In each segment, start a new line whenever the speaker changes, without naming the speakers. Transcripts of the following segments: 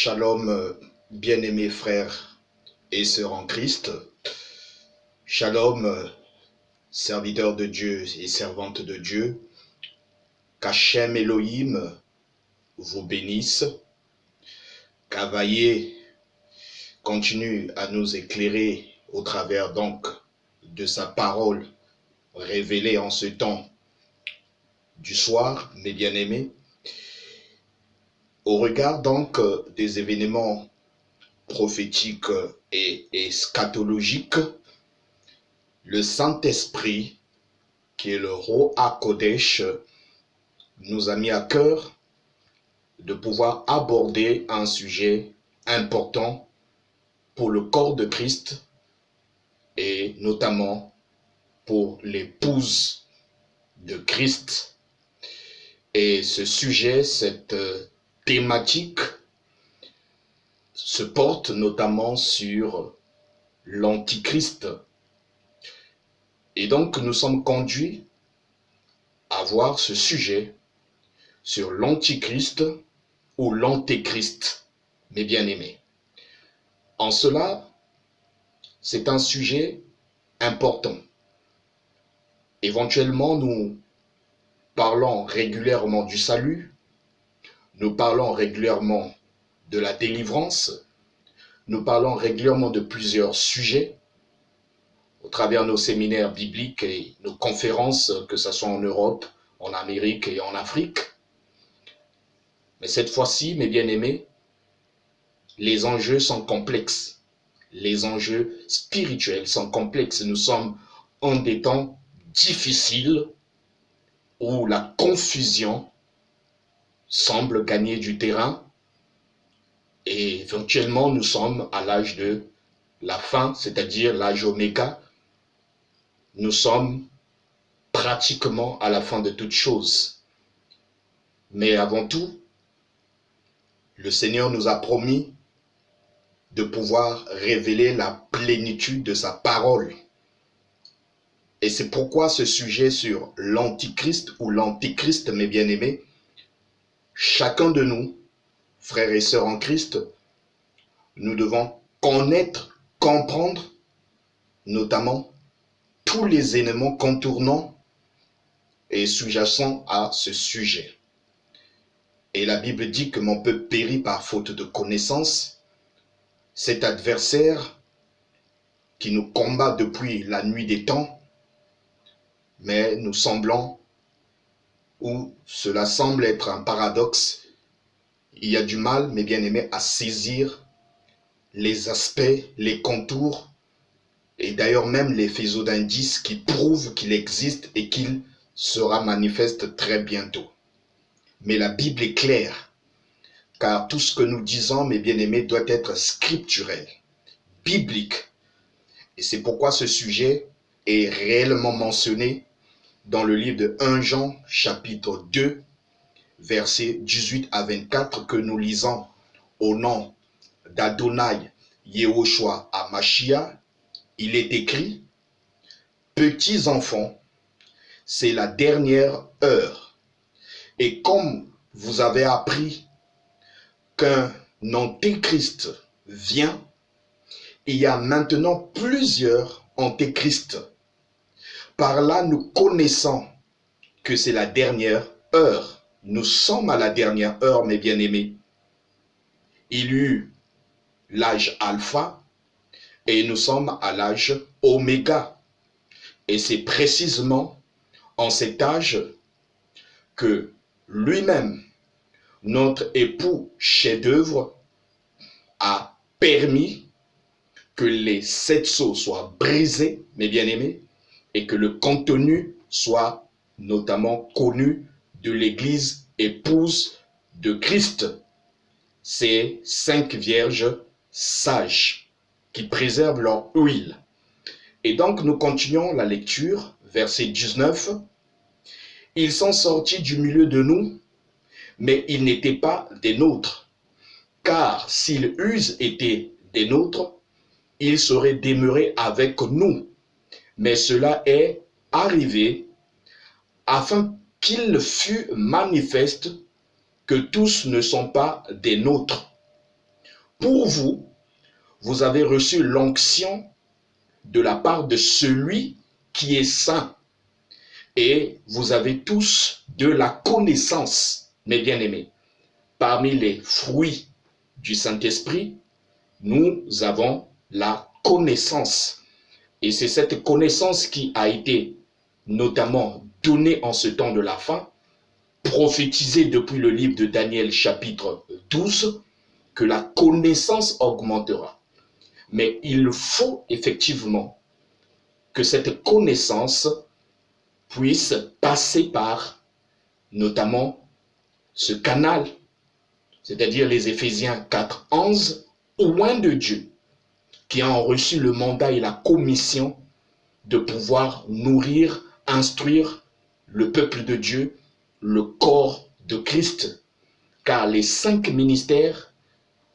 Shalom, bien-aimés frères et sœurs en Christ. Shalom, serviteurs de Dieu et servantes de Dieu. Qu'Hachem Elohim vous bénisse. Qu'Havaïe continue à nous éclairer au travers donc de sa parole révélée en ce temps du soir, mes bien-aimés. Au regard donc des événements prophétiques et eschatologiques, le Saint-Esprit, qui est le Roha Kodesh, nous a mis à cœur de pouvoir aborder un sujet important pour le corps de Christ et notamment pour l'épouse de Christ. Et ce sujet, cette thématique se porte notamment sur l'Antichrist. Et donc nous sommes conduits à voir ce sujet sur l'Antichrist ou l'Antéchrist, mes bien-aimés. En cela, c'est un sujet important. Éventuellement, nous parlons régulièrement du salut, nous parlons régulièrement de la délivrance, nous parlons régulièrement de plusieurs sujets au travers nos séminaires bibliques et nos conférences, que ce soit en Europe, en Amérique et en Afrique. Mais cette fois-ci, mes bien-aimés, les enjeux sont complexes. Les enjeux spirituels sont complexes. Nous sommes en des temps difficiles où la confusion semble gagner du terrain et éventuellement nous sommes à l'âge de la fin, c'est-à-dire l'âge oméga. Nous sommes pratiquement à la fin de toutes choses. Mais avant tout, le Seigneur nous a promis de pouvoir révéler la plénitude de sa parole. Et c'est pourquoi ce sujet sur l'Antichrist ou l'Antéchrist, mes bien-aimés, chacun de nous, frères et sœurs en Christ, nous devons connaître, comprendre, notamment tous les éléments contournants et sous-jacents à ce sujet. Et la Bible dit que mon peuple périt par faute de connaissance. Cet adversaire qui nous combat depuis la nuit des temps, mais nous semblons, ou cela semble être un paradoxe, il y a du mal, mes bien-aimés, à saisir les aspects, les contours, et d'ailleurs même les faisceaux d'indices qui prouvent qu'il existe et qu'il sera manifeste très bientôt. Mais la Bible est claire, car tout ce que nous disons, mes bien-aimés, doit être scripturel, biblique. Et c'est pourquoi ce sujet est réellement mentionné dans le livre de 1 Jean, chapitre 2, versets 18 à 24, que nous lisons au nom d'Adonai Yehoshua HaMashiach. Il est écrit: petits enfants, c'est la dernière heure. Et comme vous avez appris qu'un antéchrist vient, il y a maintenant plusieurs antéchrists. Par là, nous connaissons que c'est la dernière heure. Nous sommes à la dernière heure, mes bien-aimés. Il y eut l'âge alpha et nous sommes à l'âge oméga. Et c'est précisément en cet âge que lui-même, notre époux chef-d'œuvre, a permis que les 7 sceaux soient brisés, mes bien-aimés, et que le contenu soit notamment connu de l'Église épouse de Christ. Ces 5 vierges sages qui préservent leur huile. Et donc nous continuons la lecture, verset 19. Ils sont sortis du milieu de nous, mais ils n'étaient pas des nôtres. Car s'ils eussent été des nôtres, ils seraient demeurés avec nous. Mais cela est arrivé afin qu'il fût manifeste que tous ne sont pas des nôtres. pour vous, vous avez reçu l'onction de la part de celui qui est saint. Et vous avez tous de la connaissance, mes bien-aimés. Parmi les fruits du Saint-Esprit, nous avons la connaissance. Et c'est cette connaissance qui a été notamment donnée en ce temps de la fin, prophétisée depuis le livre de Daniel chapitre 12, que la connaissance augmentera. Mais il faut effectivement que cette connaissance puisse passer par notamment ce canal, c'est-à-dire les Éphésiens 4, 11, loin de Dieu, qui ont reçu le mandat et la commission de pouvoir nourrir, instruire le peuple de Dieu, le corps de Christ, car les 5 ministères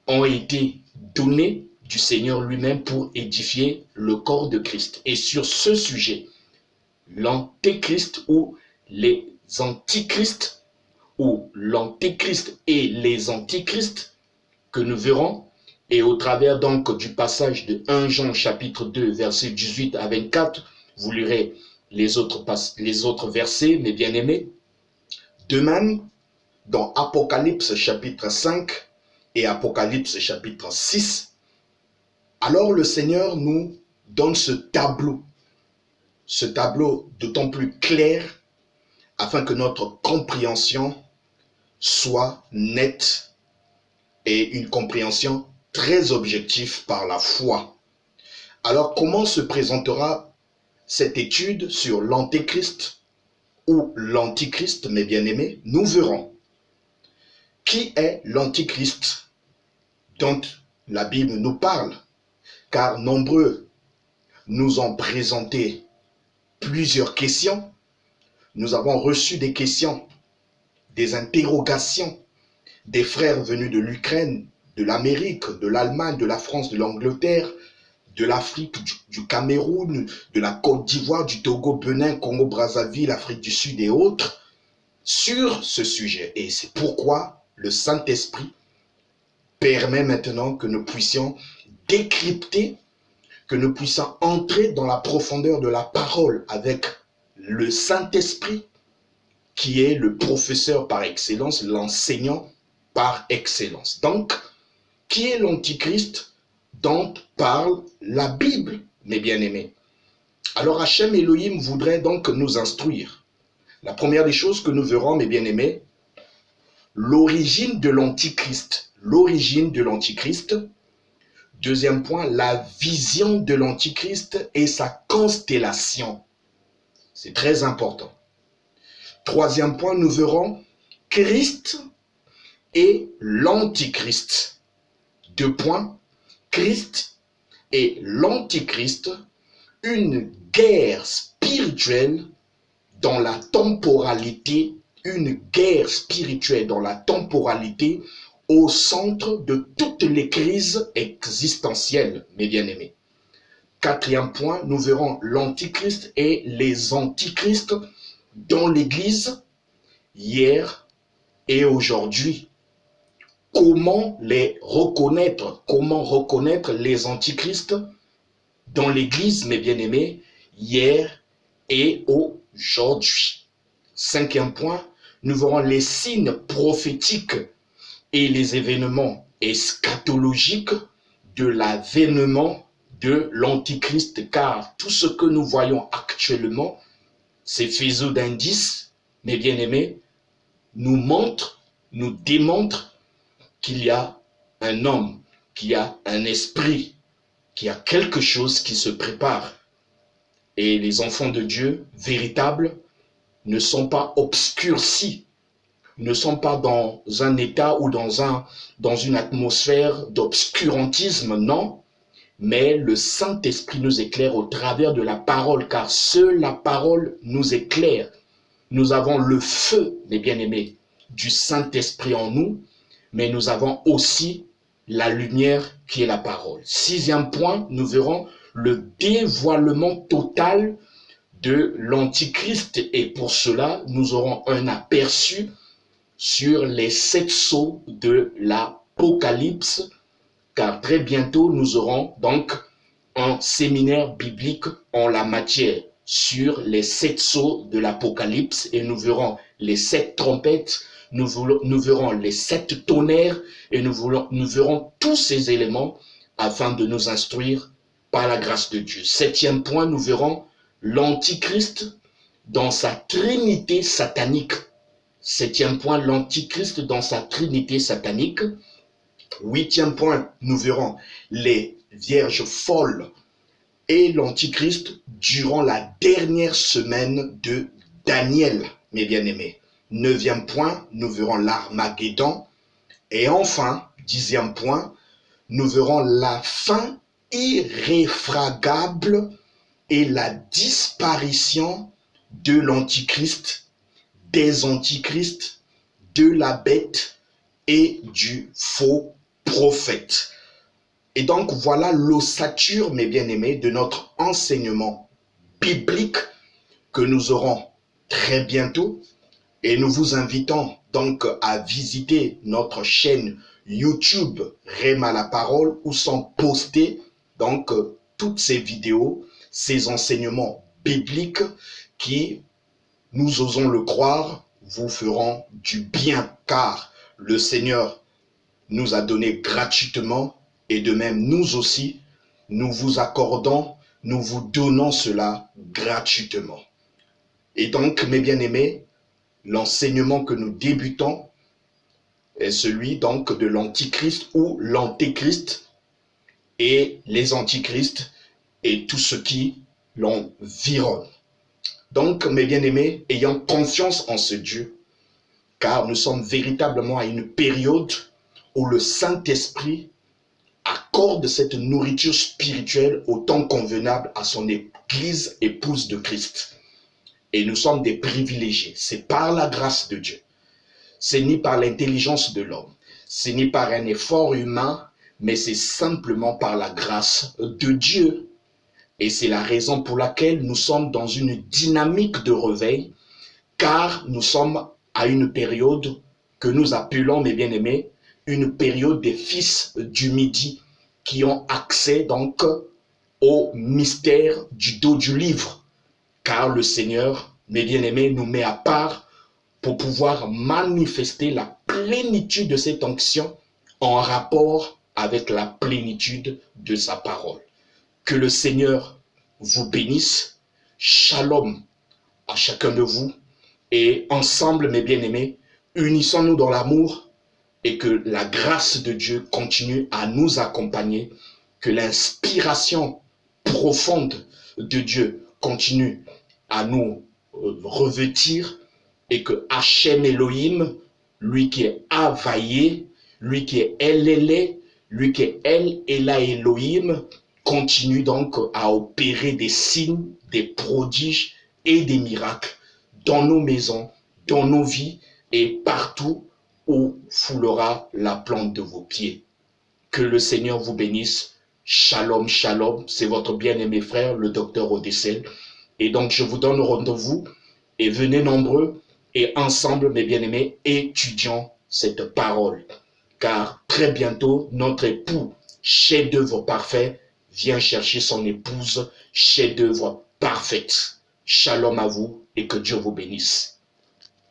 ont été donnés du Seigneur lui-même pour édifier le corps de Christ. Et sur ce sujet, l'antéchrist ou les antichrists, ou l'antéchrist et les antichrists que nous verrons, et au travers donc du passage de 1 Jean chapitre 2 versets 18 à 24, vous lirez les autres versets, mes bien-aimés. De même, dans Apocalypse chapitre 5 et Apocalypse chapitre 6, alors le Seigneur nous donne ce tableau d'autant plus clair afin que notre compréhension soit nette et une compréhension très objective par la foi. Alors comment se présentera cette étude sur l'antéchrist ou l'antichrist, mes bien-aimés? Nous verrons qui est l'antichrist dont la Bible nous parle, car nombreux nous ont présenté plusieurs questions. Nous avons reçu des questions, des interrogations des frères venus de l'Ukraine, de l'Amérique, de l'Allemagne, de la France, de l'Angleterre, de l'Afrique, du Cameroun, de la Côte d'Ivoire, du Togo, Benin, Congo, Brazzaville, Afrique du Sud et autres, sur ce sujet. Et c'est pourquoi le Saint-Esprit permet maintenant que nous puissions décrypter, que nous puissions entrer dans la profondeur de la parole avec le Saint-Esprit, qui est le professeur par excellence, l'enseignant par excellence. Donc, qui est l'antichrist dont parle la Bible, mes bien-aimés? Alors, Hachem Elohim voudrait donc nous instruire. La première des choses que nous verrons, mes bien-aimés, l'origine de l'antichrist. L'origine de l'antichrist. Deuxième point, la vision de l'antichrist et sa constellation. C'est très important. Troisième point, nous verrons Christ et l'antichrist. 2 points, Christ et l'antichrist, une guerre spirituelle dans la temporalité, une guerre spirituelle dans la temporalité au centre de toutes les crises existentielles, mes bien-aimés. 4e point, nous verrons l'antichrist et les antichrists dans l'Église, hier et aujourd'hui. Comment les reconnaître? Comment reconnaître les antichrists dans l'Église, mes bien-aimés, hier et aujourd'hui? 5e point, nous verrons les signes prophétiques et les événements eschatologiques de l'avènement de l'antichrist, car tout ce que nous voyons actuellement, ces faisceaux d'indices, mes bien-aimés, nous montrent, nous démontrent qu'il y a un homme, qu'il y a un esprit, qu'il y a quelque chose qui se prépare. Et les enfants de Dieu, véritables, ne sont pas obscurcis, ne sont pas dans un état ou dans une atmosphère d'obscurantisme, non, mais le Saint-Esprit nous éclaire au travers de la parole, car seule la parole nous éclaire. Nous avons le feu, mes bien-aimés, du Saint-Esprit en nous, mais nous avons aussi la lumière qui est la parole. 6e point, nous verrons le dévoilement total de l'Antichrist, et pour cela, nous aurons un aperçu sur les 7 sceaux de l'Apocalypse, car très bientôt, nous aurons donc un séminaire biblique en la matière sur les 7 sceaux de l'Apocalypse et nous verrons les 7 trompettes, nous verrons les 7 tonnerres et nous verrons tous ces éléments afin de nous instruire par la grâce de Dieu. 7e point, nous verrons l'Antichrist dans sa trinité satanique. 7e point, l'Antichrist dans sa trinité satanique. 8e point, nous verrons les vierges folles et l'Antichrist durant la dernière semaine de Daniel, mes bien-aimés. 9e point, nous verrons l'Armageddon. Et enfin, 10e point, nous verrons la fin irréfragable et la disparition de l'Antichrist, des Antichrists, de la bête et du faux prophète. Et donc voilà l'ossature, mes bien-aimés, de notre enseignement biblique que nous aurons très bientôt. Et nous vous invitons donc à visiter notre chaîne YouTube Rhéma la parole où sont postés donc toutes ces vidéos, ces enseignements bibliques qui, nous osons le croire, vous feront du bien car le Seigneur nous a donné gratuitement et de même nous aussi, nous vous accordons, nous vous donnons cela gratuitement. Et donc, mes bien-aimés, l'enseignement que nous débutons est celui donc de l'Antichrist ou l'Antéchrist et les Antichrists et tout ce qui l'environne. Donc, mes bien-aimés, ayant confiance en ce Dieu, car nous sommes véritablement à une période où le Saint-Esprit accorde cette nourriture spirituelle au temps convenable à son Église épouse de Christ. Et nous sommes des privilégiés. C'est par la grâce de Dieu. C'est ni par l'intelligence de l'homme. C'est ni par un effort humain, mais c'est simplement par la grâce de Dieu. Et c'est la raison pour laquelle nous sommes dans une dynamique de réveil, car nous sommes à une période que nous appelons, mes bien-aimés, une période des fils du Midi qui ont accès donc au mystère du dos du livre. Car le Seigneur, mes bien-aimés, nous met à part pour pouvoir manifester la plénitude de cette onction en rapport avec la plénitude de sa parole. Que le Seigneur vous bénisse. Shalom à chacun de vous. Et ensemble, mes bien-aimés, unissons-nous dans l'amour et que la grâce de Dieu continue à nous accompagner, que l'inspiration profonde de Dieu continue à nous revêtir et que Hachem Elohim, lui qui est Havaïe, lui qui est El, lui qui est El Ela Elohim, continue donc à opérer des signes, des prodiges et des miracles dans nos maisons, dans nos vies et partout où foulera la plante de vos pieds. Que le Seigneur vous bénisse. Shalom, shalom. C'est votre bien-aimé frère, le docteur Odessel. Et donc, je vous donne rendez-vous et venez nombreux et ensemble, mes bien-aimés, étudions cette parole. Car très bientôt, notre époux, chef-d'œuvre parfait, vient chercher son épouse, chef-d'œuvre parfaite. Shalom à vous et que Dieu vous bénisse.